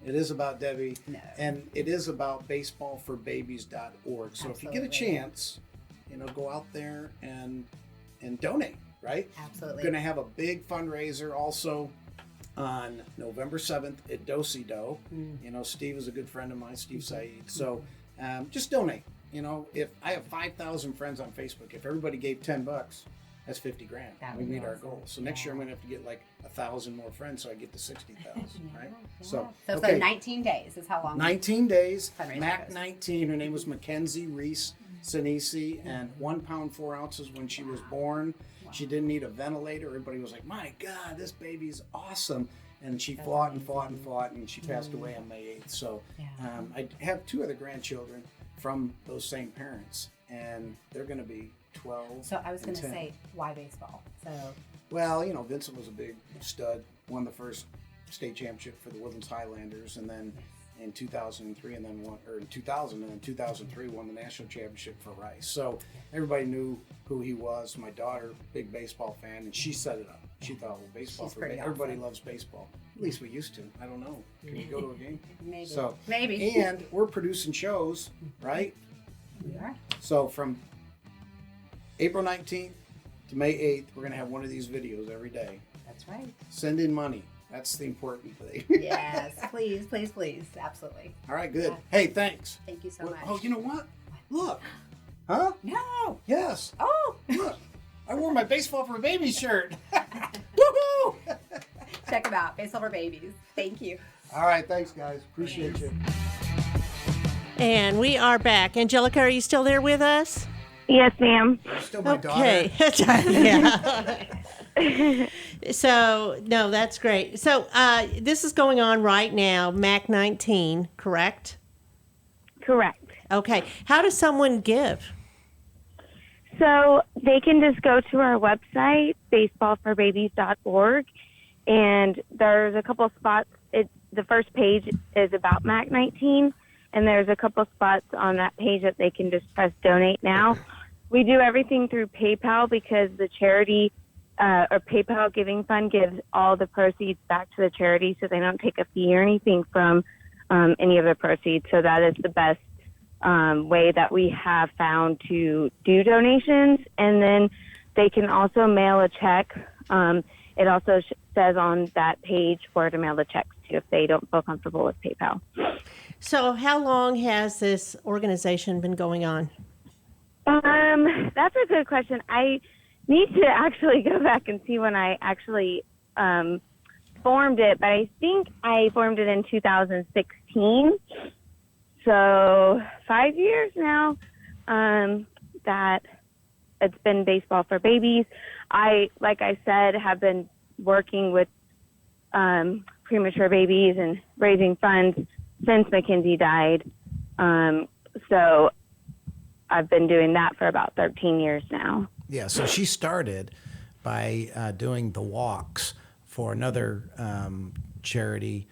It is about Debbie, and it is about baseballforbabies.org. So if you get a chance, go out there and donate, right? Absolutely. We're going to have a big fundraiser also on November 7th at Do-Si-Do. Steve is a good friend of mine, Steve Said. So just donate. If I have 5,000 friends on Facebook, if everybody gave $10, that's $50,000. We meet our goal. So next year I'm going to have to get like 1,000 more friends so I get to 60,000, right? So 19 days is how long? 19 days. MAC 19. Her name was Mackenzie Reese Sinisi, and 1 pound 4 ounces when she was born. She didn't need a ventilator. Everybody was like, "My God, this baby's awesome!" And she fought and fought and fought, and she passed away on May 8th. So I have 2 other grandchildren from those same parents, and they're going to be 12. So I was and going to 10. say, why baseball? So Well, you know, Vincent was a big stud, won the first state championship for the Woodlands Highlanders, and then in 2003, and then in 2000, and in 2003 won the national championship for Rice. So everybody knew who he was. My daughter, big baseball fan, and she set it up. She thought, well, baseball She's for pretty everybody awesome. loves baseball. At least we used to. I don't know. Can you go to a game? Maybe. So Maybe. And we're producing shows, right? We are. So from April 19th to May 8th, we're going to have one of these videos every day. That's right. Send in money. That's the important thing. Yes, please, please, please. Absolutely. All right, good. Yeah. Hey, thanks. Thank you so Well, much. oh, you know what? Look. Huh? No. Yes. Oh. Look. I wore my Baseball for Baby shirt. Woohoo! Check them out. Baseball for Babies. Thank you. All right, thanks, guys. Appreciate you. And we are back. Angelica, are you still there with us? Yes, ma'am. Still my Okay. Yeah. So, no, that's great. So, this is going on right now, MAC 19, correct? Correct. Okay. How does someone give? So they can just go to our website, baseballforbabies.org, and there's a couple spots. The first page is about MAC 19, and there's a couple spots on that page that they can just press donate now. We do everything through PayPal because the charity or PayPal Giving Fund gives all the proceeds back to the charity, so they don't take a fee or anything from any of the proceeds. So that is the best way that we have found to do donations. And then they can also mail a check. It also says on that page where to mail the checks to if they don't feel comfortable with PayPal. So, how long has this organization been going on? That's a good question. I need to actually go back and see when I actually formed it, but I think I formed it in 2016. So 5 years now that it's been Baseball for Babies. Like I said, have been working with premature babies and raising funds since Mackenzie died. So I've been doing that for about 13 years now. Yeah, so she started by doing the walks for another charity.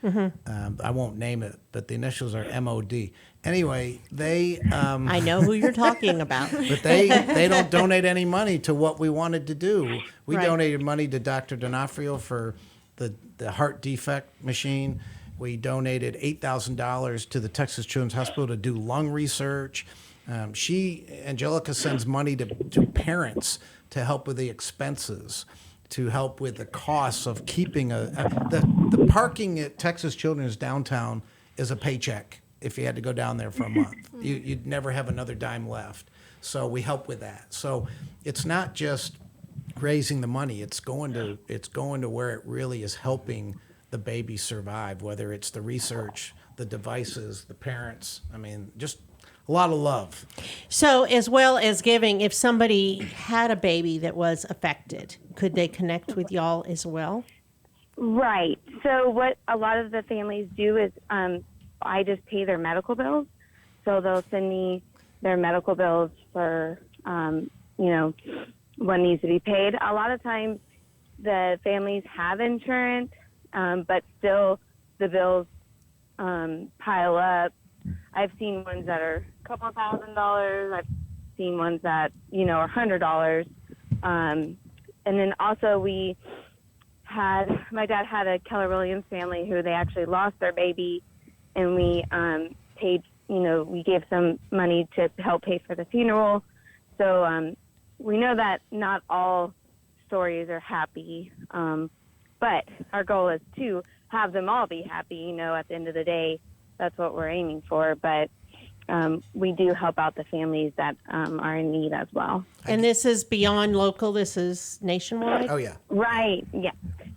I won't name it, but the initials are MOD. Anyway, they I know who you're talking about. but they don't donate any money to what we wanted to do. We Right. donated money to Dr. D'Onofrio for the heart defect machine. We donated $8,000 to the Texas Children's Hospital to do lung research. Angelica sends money to parents to help with the expenses, to help with the costs of keeping the parking at Texas Children's downtown is a paycheck if you had to go down there for a month. You'd never have another dime left. So we help with that. So it's not just raising the money, it's going to where it really is helping the baby survive, whether it's the research, the devices, the parents. I mean, just a lot of love. So, as well as giving, if somebody had a baby that was affected, could they connect with y'all as well? Right. So what a lot of the families do is I just pay their medical bills. So they'll send me their medical bills for, what needs to be paid. A lot of times the families have insurance, but still the bills pile up. I've seen ones that are a couple $1,000. I've seen ones that, are $100. And then also my dad had a Keller Williams family who they actually lost their baby, and we paid, we gave some money to help pay for the funeral. So we know that not all stories are happy, but our goal is to have them all be happy. At the end of the day, that's what we're aiming for. But we do help out the families that are in need as well. And this is beyond local, this is nationwide? Oh, yeah. Right, yeah.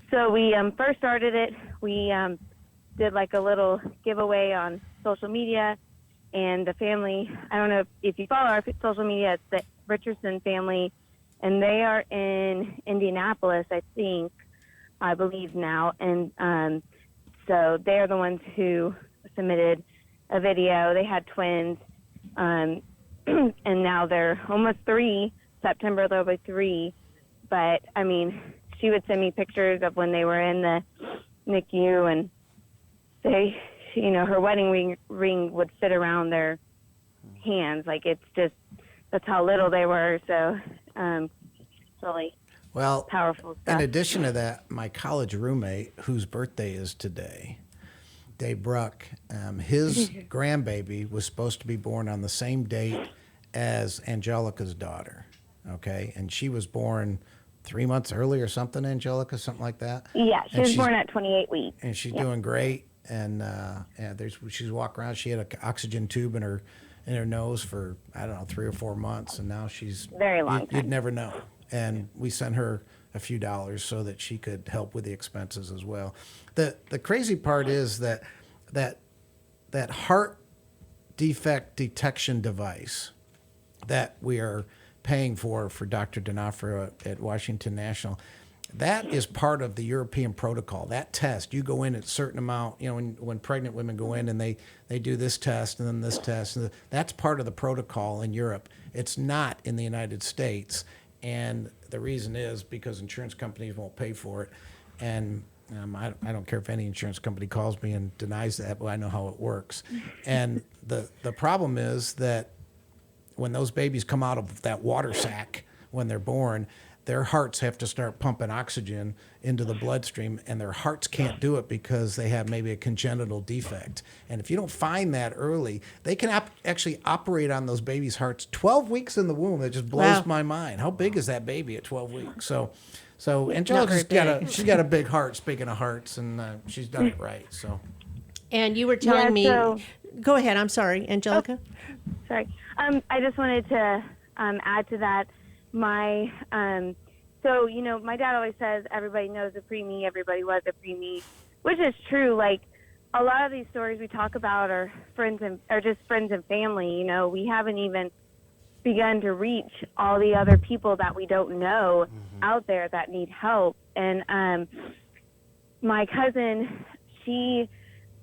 So we first started it. We did like a little giveaway on social media, and the family, I don't know if you follow our social media, it's the Richardson family, and they are in Indianapolis, I believe now. And so they're the ones who submitted a video. They had twins, and now they're almost 3, September there'll be 3. But I mean, she would send me pictures of when they were in the NICU, and her wedding ring would fit around their hands. Like, it's just, that's how little they were. So, really powerful stuff. In addition to that, my college roommate, whose birthday is today, Dave Bruck, his grandbaby was supposed to be born on the same date as Angelica's daughter. Okay. And she was born 3 months early or something, Angelica, something like that. Yeah, she was born at 28 weeks. And she's doing great. And she's walking around. She had an oxygen tube in her nose for, I don't know, 3 or 4 months, and now she's very long time. You'd never know. And we sent her a few dollars so that she could help with the expenses as well. The crazy part is that heart defect detection device that we are paying for Dr. D'Onofrio at Washington National, that is part of the European protocol. That test, you go in at a certain amount, when pregnant women go in and they do this test and then this test, and that's part of the protocol in Europe. It's not in the United States, and the reason is because insurance companies won't pay for it. And I don't care if any insurance company calls me and denies that, but I know how it works. And the problem is that when those babies come out of that water sac when they're born, their hearts have to start pumping oxygen into the bloodstream, and their hearts can't do it because they have maybe a congenital defect. And if you don't find that early, they can actually operate on those babies' hearts 12 weeks in the womb. It just blows my mind. How big is that baby at 12 weeks? So Angelica's got a big heart, speaking of hearts, and she's done it right. So. And you were telling me, go ahead, I'm sorry, Angelica. Oh, sorry. I just wanted to add to that. My dad always says everybody knows a preemie, everybody was a preemie, which is true. Like, a lot of these stories we talk about are just friends and family. We haven't even begun to reach all the other people that we don't know out there that need help. And my cousin, she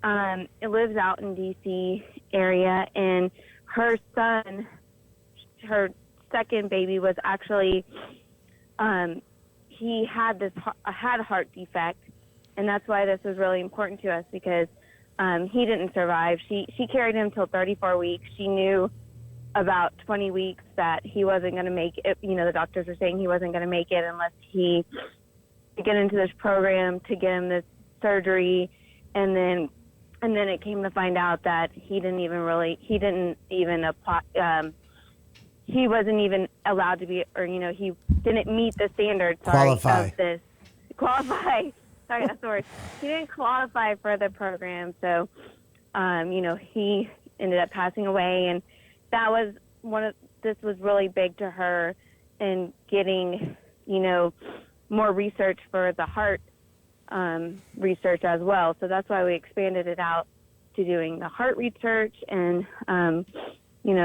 lives out in D.C. area, and her son, her second baby, was actually he had a heart defect, and that's why this was really important to us, because he didn't survive. She carried him till 34 weeks. She knew about 20 weeks that he wasn't going to make it. The doctors were saying he wasn't going to make it unless he could get into this program to get him this surgery, and then it came to find out that he didn't even apply. He wasn't even allowed to be, or he didn't meet the standards. Qualify. Qualify. Sorry, that's the word. He didn't qualify for the program, so he ended up passing away, and that was this was really big to her in getting more research for the heart research as well. So that's why we expanded it out to doing the heart research and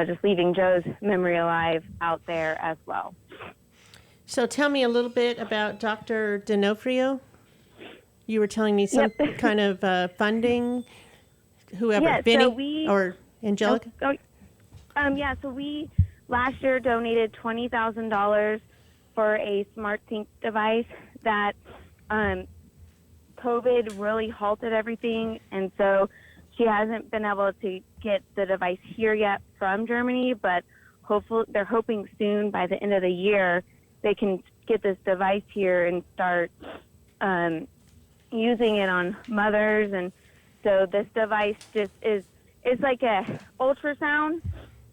just leaving Joe's memory alive out there as well. So tell me a little bit about Dr. D'Onofrio. You were telling me some kind of funding, whoever, Vinny or Angelica? So we last year donated $20,000 for a smart sync device that COVID really halted everything, and so she hasn't been able to get the device here yet from Germany, but they're hoping soon, by the end of the year, they can get this device here and start using it on mothers. And so this device it's like a ultrasound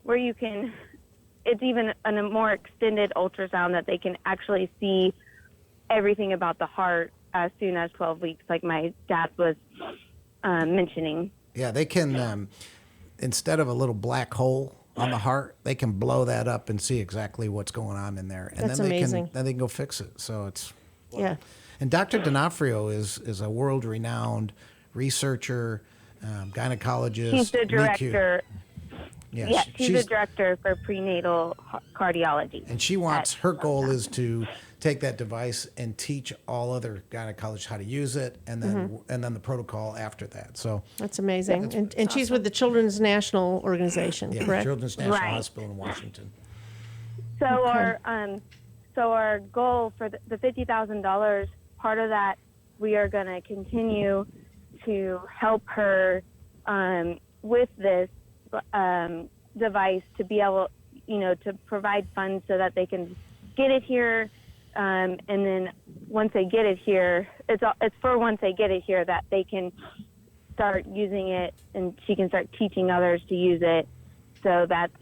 where it's even a more extended ultrasound that they can actually see everything about the heart as soon as 12 weeks, like my dad was mentioning. Yeah, they can, instead of a little black hole on the heart, they can blow that up and see exactly what's going on in there. And That's then amazing. They can go fix it. So it's... Yeah. And Dr. D'Onofrio is a world-renowned researcher, gynecologist. She's the director. Yes, she's the director for prenatal cardiology. And she wants, her goal is to take that device and teach all other gynecologists how to use it, and then the protocol after that. So that's amazing. And she's with the Children's National Organization, correct? Children's National Hospital in Washington. So Okay. our goal for the $50,000, part of that we are going to continue to help her with this device to be able, to provide funds so that they can get it here. And then once they get it here, it's for once they get it here that they can start using it, and she can start teaching others to use it. So that's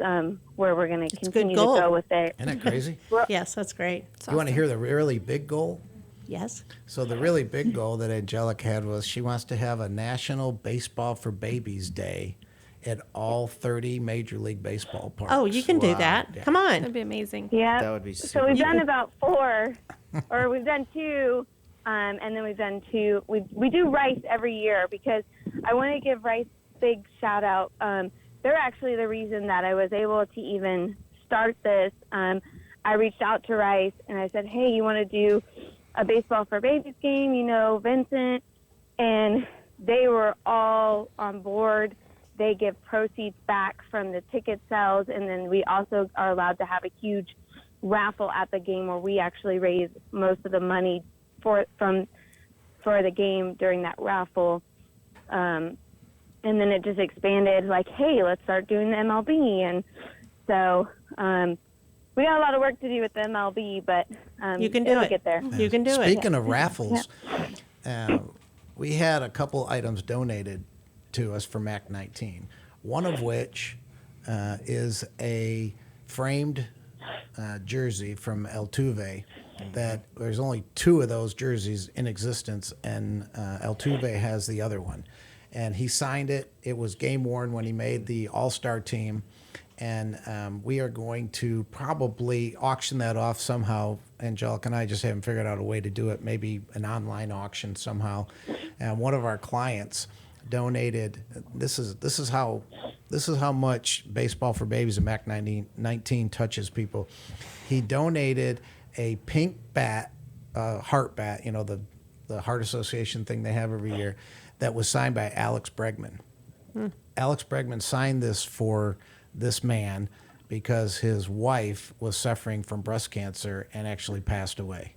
where we're going to It's a good continue to goal. go with it. Isn't that crazy? Yes, that's great. You want to hear the really big goal? Yes. So the really big goal that Angelica had was she wants to have a National Baseball for Babies Day at all 30 Major League Baseball parks. Oh, you can do that. Yeah. Come on. That'd be amazing. Yeah. That would be So super. we've done about 4, or we've done 2, and then we've done 2. We do Rice every year because I want to give Rice a big shout out. They're actually the reason that I was able to even start this. I reached out to Rice and I said, hey, you want to do a Baseball for Babies game, Vincent? And they were all on board. They give proceeds back from the ticket sales, and then we also are allowed to have a huge raffle at the game where we actually raise most of the money for the game during that raffle. And then it just expanded, like, hey, let's start doing the MLB. And so we got a lot of work to do with the MLB, but You can do it'll it. get there. You can do it. Speaking of raffles, we had a couple items donated to us for MAC 19, one of which is a framed jersey from Altuve. That there's only 2 of those jerseys in existence, and Altuve has the other one. And he signed it. It was game worn when he made the All-Star team. And we are going to probably auction that off somehow. Angelica and I just haven't figured out a way to do it, maybe an online auction somehow. And one of our clients donated, this is how much Baseball for Babies and MAC 19 touches people. He donated a pink bat, heart bat, the Heart Association thing they have every year, that was signed by Alex Bregman. Alex Bregman signed this for this man because his wife was suffering from breast cancer and actually passed away.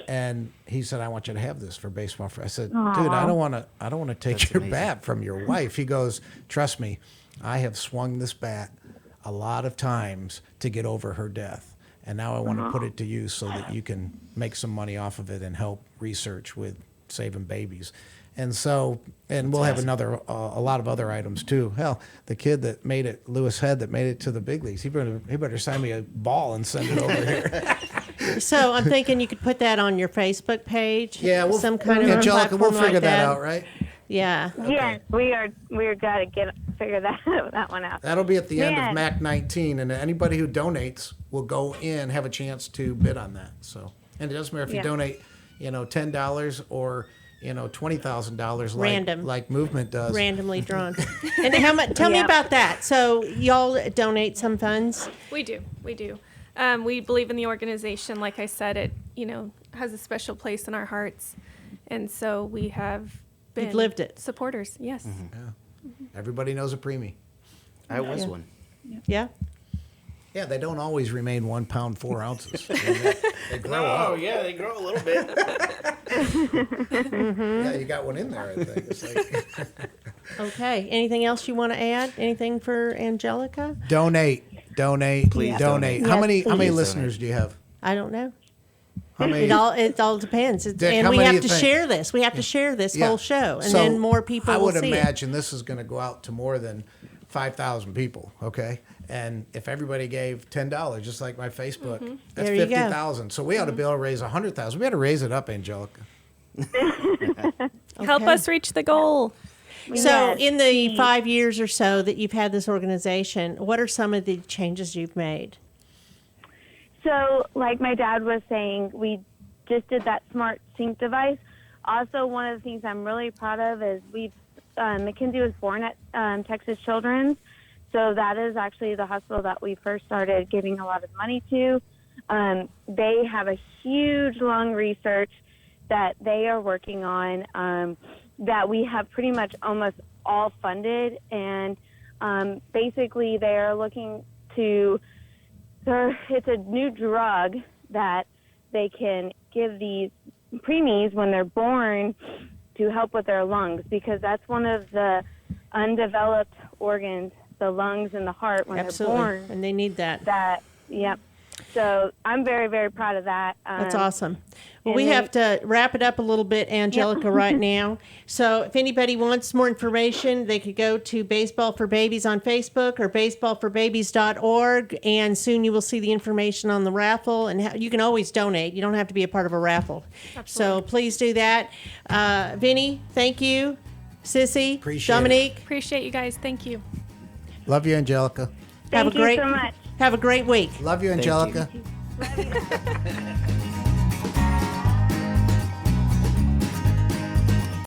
And he said, I want you to have this for baseball. I said, dude, I don't want to take That's your amazing. bat from your wife. He goes, trust me, I have swung this bat a lot of times to get over her death. And now I want to put it to use so that you can make some money off of it and help research with saving babies. And so, and we'll have a lot of other items too. Hell, the kid that made it, Lewis Head, that made it to the big leagues, he better sign me a ball and send it over here. So I'm thinking you could put that on your Facebook page. Yeah, some kind of Angelica, we'll platform figure like that out, right? Yeah. Yes, we're got to figure that one out. That'll be at the end of Man. MAC 19, and anybody who donates will go in, have a chance to bid on that. So, and it doesn't matter if you Yeah. donate, $10 or $20,000 Random. like Movement does. Randomly drawn. And how much? Tell me Yeah. about that. So y'all donate some funds. We do. We believe in the organization. Like I said, it has a special place in our hearts, and so we have been lived it. supporters. Yes. Everybody knows a preemie. I was Yeah. one. Yeah. Yeah, they don't always remain 1 pound 4 ounces. They grow up. yeah, they grow a little bit. Yeah, you got one in there, I think. It's like, Okay. Anything else you want to add? Anything for Angelica? donate, Please donate. donate. How many please listeners do you have? I don't know. How many? It all depends. Dick, And how we many have you to think? share this. We have to share this Yeah. whole show, and So, then more people I will would see it. imagine this is going to go out to more than 5,000 people. Okay, and if everybody gave $10, just like my Facebook, that's There you go. 50,000. So we ought to be able to raise 100,000. We ought to raise it up, Angelica. Help Okay. us reach the goal. So, Yes, in the 5 years or so that you've had this organization, what are some of the changes you've made? So, like my dad was saying, we just did that smart sync device. Also, one of the things I'm really proud of is Mackenzie was born at Texas Children's. So that is actually the hospital that we first started giving a lot of money to. They have a huge lung research that they are working on that we have pretty much almost all funded. And basically they are looking to it's a new drug that they can give these preemies when they're born to help with their lungs, because that's one of the undeveloped organs, the lungs and the heart, when Absolutely. they're born. And they need that. Yep. So I'm very, very proud of that. That's awesome. Well, and we then- have to wrap it up a little bit, Angelica, right now. So if anybody wants more information, they could go to Baseball for Babies on Facebook or baseballforbabies.org, and soon you will see the information on the raffle. And you can always donate. You don't have to be a part of a raffle. So please do that. Vinny, thank you. Sissy, Appreciate it. Dominique, Appreciate you guys. Thank you. Love you, Angelica. have Thank a great you so much. have a great week. Love you, Thank you. Angelica.